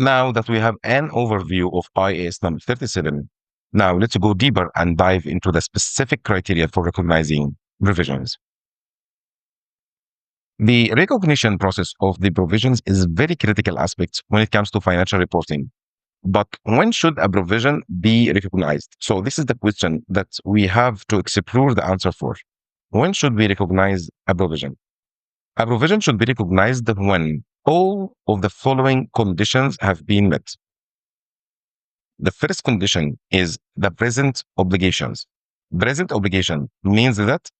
Now that we have an overview of IAS number 37, now let's go deeper and dive into the specific criteria for recognizing provisions. The recognition process of the provisions is a very critical aspect when it comes to financial reporting. But when should a provision be recognized? So this is the question that we have to explore the answer for. When should we recognize a provision? A provision should be recognized when all of the following conditions have been met. The first condition is the present obligations. Present obligation means that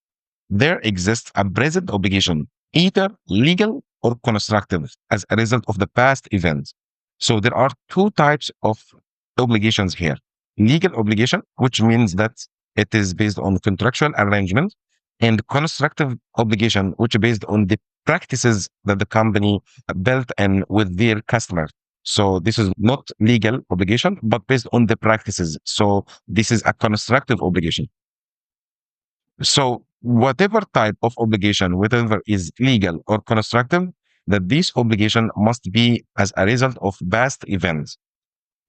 there exists a present obligation, either legal or constructive, as a result of the past events. So there are two types of obligations here. Legal obligation, which means that it is based on contractual arrangement, and constructive obligation, which is based on the practices that the company built in with their customer. So this is not legal obligation, but based on the practices. So this is a constructive obligation. So whatever type of obligation, whether is legal or constructive, that this obligation must be as a result of past events.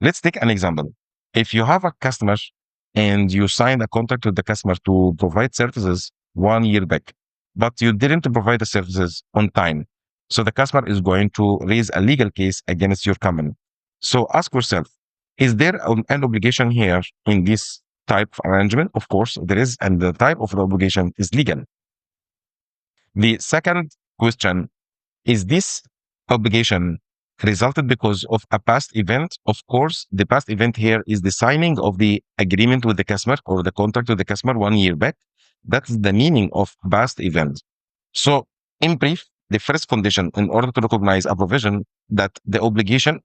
Let's take an example. If you have a customer and you signed a contract with the customer to provide services 1 year back, but you didn't provide the services on time, so the customer is going to raise a legal case against your company. So ask yourself, is there an obligation here in this type of arrangement? Of course, there is, and the type of the obligation is legal. The second question, is this obligation resulted because of a past event? Of course, the past event here is the signing of the agreement with the customer or the contract with the customer 1 year back. That's the meaning of past event. So in brief, the first condition in order to recognize a provision, that the obligation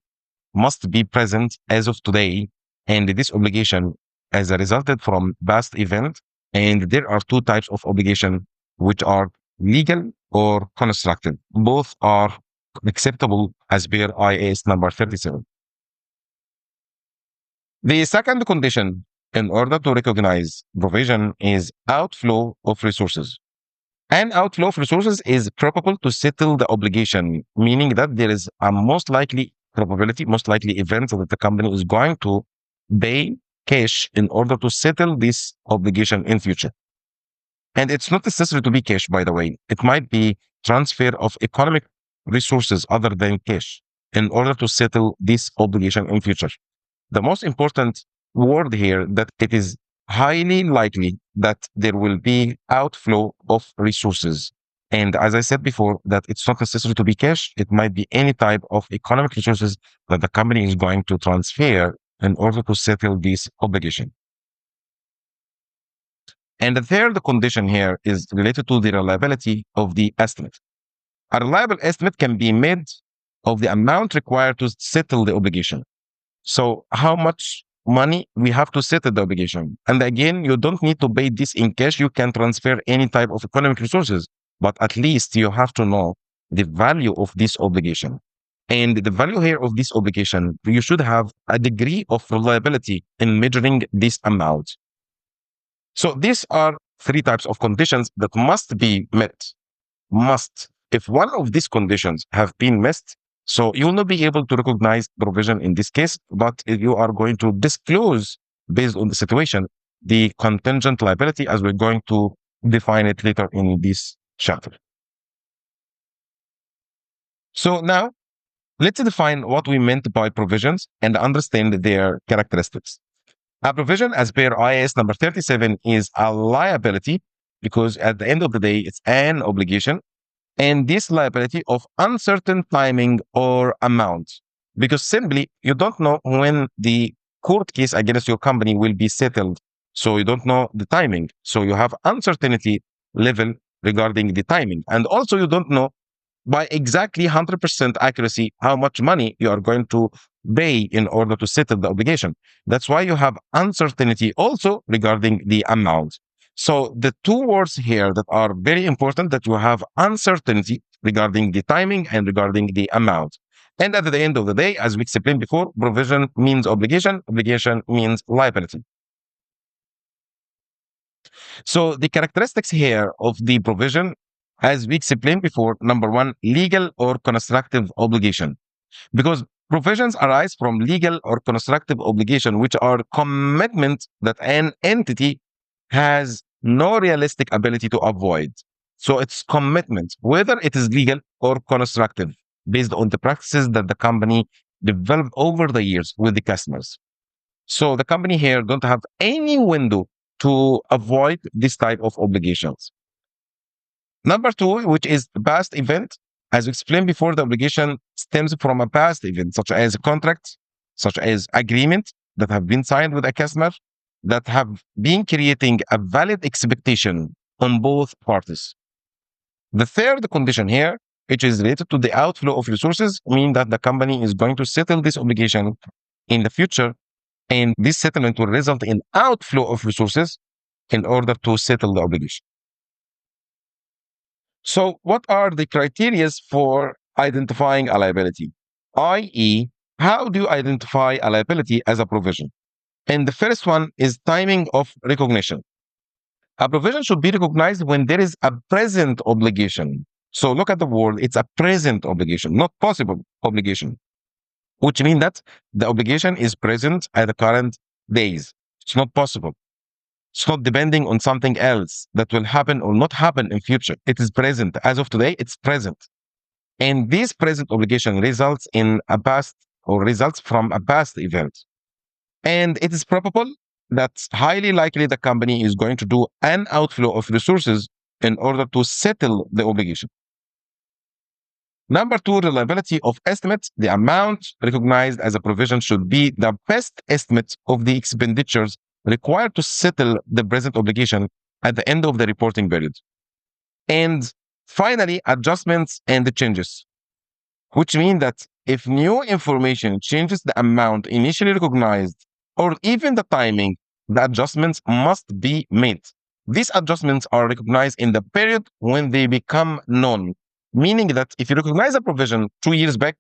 must be present as of today, and this obligation as a resulted from past event. And there are two types of obligation, which are legal or constructive. Both are acceptable as per IAS number 37. The second condition in order to recognize provision is outflow of resources. An outflow of resources is probable to settle the obligation, meaning that there is a most likely probability, most likely event that the company is going to pay cash in order to settle this obligation in future. And it's not necessary to be cash, by the way. It might be transfer of economic resources other than cash in order to settle this obligation in future. The most important word here, that it is highly likely that there will be outflow of resources. And as I said before, that it's not necessary to be cash. It might be any type of economic resources that the company is going to transfer in order to settle this obligation. And the third condition here is related to the reliability of the estimate. A reliable estimate can be made of the amount required to settle the obligation. So how much money we have to settle the obligation. And again, you don't need to pay this in cash. You can transfer any type of economic resources, but at least you have to know the value of this obligation. And the value here of this obligation, you should have a degree of reliability in measuring this amount. So these are three types of conditions that must be met. Must. If one of these conditions have been missed, so you will not be able to recognize provision in this case, but you are going to disclose, based on the situation, the contingent liability, as we're going to define it later in this chapter. So now, let's define what we meant by provisions and understand their characteristics. A provision, as per IAS number 37, is a liability because at the end of the day, it's an obligation. And this liability of uncertain timing or amount, because simply you don't know when the court case against your company will be settled. So you don't know the timing. So you have uncertainty level regarding the timing. And also you don't know by exactly 100% accuracy how much money you are going to pay in order to settle the obligation. That's why you have uncertainty also regarding the amount. So the two words here that are very important, that you have uncertainty regarding the timing and regarding the amount. And at the end of the day, as we explained before, provision means obligation, obligation means liability. So the characteristics here of the provision as we explained before, number one, legal or constructive obligation. Because provisions arise from legal or constructive obligation, which are commitments that an entity has no realistic ability to avoid. So it's commitment, whether it is legal or constructive, based on the practices that the company developed over the years with the customers. So the company here don't have any window to avoid this type of obligations. Number two, which is the past event. As explained before, the obligation stems from a past event, such as a contract, such as agreement that have been signed with a customer, that have been creating a valid expectation on both parties. The third condition here, which is related to the outflow of resources, mean that the company is going to settle this obligation in the future, and this settlement will result in outflow of resources in order to settle the obligation. So, what are the criteria for identifying a liability? i.e., how do you identify a liability as a provision? And the first one is timing of recognition. A provision should be recognized when there is a present obligation. So look at the word, it's a present obligation, not possible obligation, which means that the obligation is present at the current days. It's not possible. It's not depending on something else that will happen or not happen in future. It is present. As of today, it's present. And this present obligation results in a past or results from a past event. And it is probable that highly likely the company is going to do an outflow of resources in order to settle the obligation. Number two, reliability of estimates. The amount recognized as a provision should be the best estimate of the expenditures required to settle the present obligation at the end of the reporting period. And finally, adjustments and the changes, which mean that if new information changes the amount initially recognized or even the timing, the adjustments must be made. These adjustments are recognized in the period when they become known, meaning that if you recognize a provision 2 years back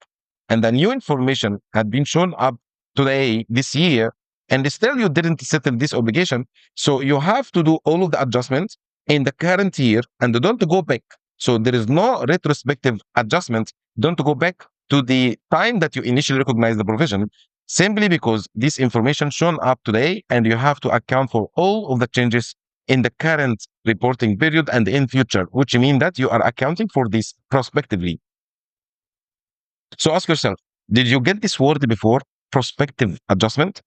and the new information had been shown up today, this year, and still you didn't settle this obligation, so you have to do all of the adjustments in the current year and don't go back. So there is no retrospective adjustment. Don't go back to the time that you initially recognized the provision, simply because this information shown up today and you have to account for all of the changes in the current reporting period and in future, which means that you are accounting for this prospectively. So ask yourself, did you get this word before? Prospective adjustment?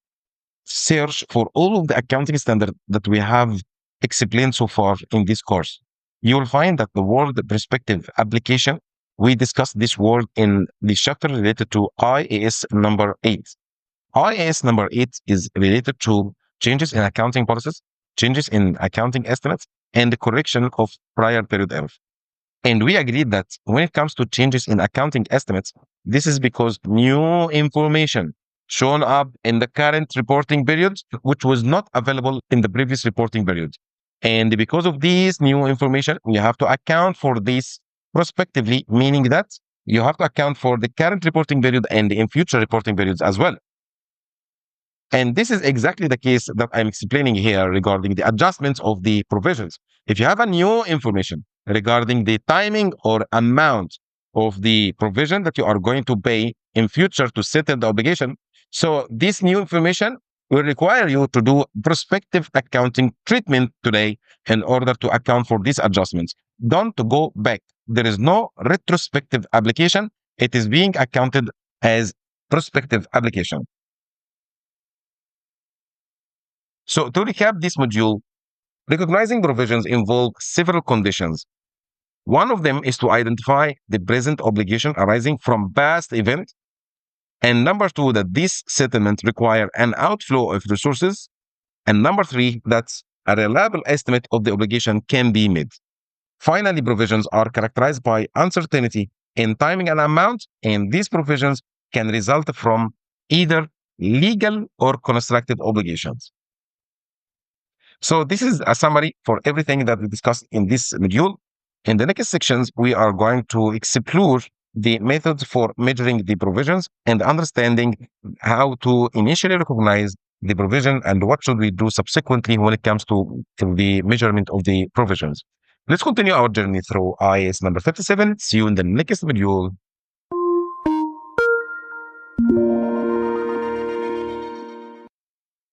Search for all of the accounting standards that we have explained so far in this course. You will find that the word prospective application, we discussed this word in the chapter related to IAS number 8. IAS number 8 is related to changes in accounting policies, changes in accounting estimates, and the correction of prior period error. And we agreed that when it comes to changes in accounting estimates, this is because new information shown up in the current reporting period, which was not available in the previous reporting period. And because of this new information, you have to account for this prospectively, meaning that you have to account for the current reporting period and in future reporting periods as well. And this is exactly the case that I'm explaining here regarding the adjustments of the provisions. If you have a new information regarding the timing or amount of the provision that you are going to pay in future to settle the obligation, so this new information will require you to do prospective accounting treatment today in order to account for these adjustments. Don't go back. There is no retrospective application. It is being accounted as prospective application. So to recap this module, recognizing provisions involve several conditions. One of them is to identify the present obligation arising from past event. And number two, that this settlement require an outflow of resources. And number three, that a reliable estimate of the obligation can be made. Finally, provisions are characterized by uncertainty in timing and amount, and these provisions can result from either legal or constructive obligations. So this is a summary for everything that we discussed in this module. In the next sections, we are going to explore the methods for measuring the provisions and understanding how to initially recognize the provision and what should we do subsequently when it comes to the measurement of the provisions. Let's continue our journey through IAS number 37. See you in the next video.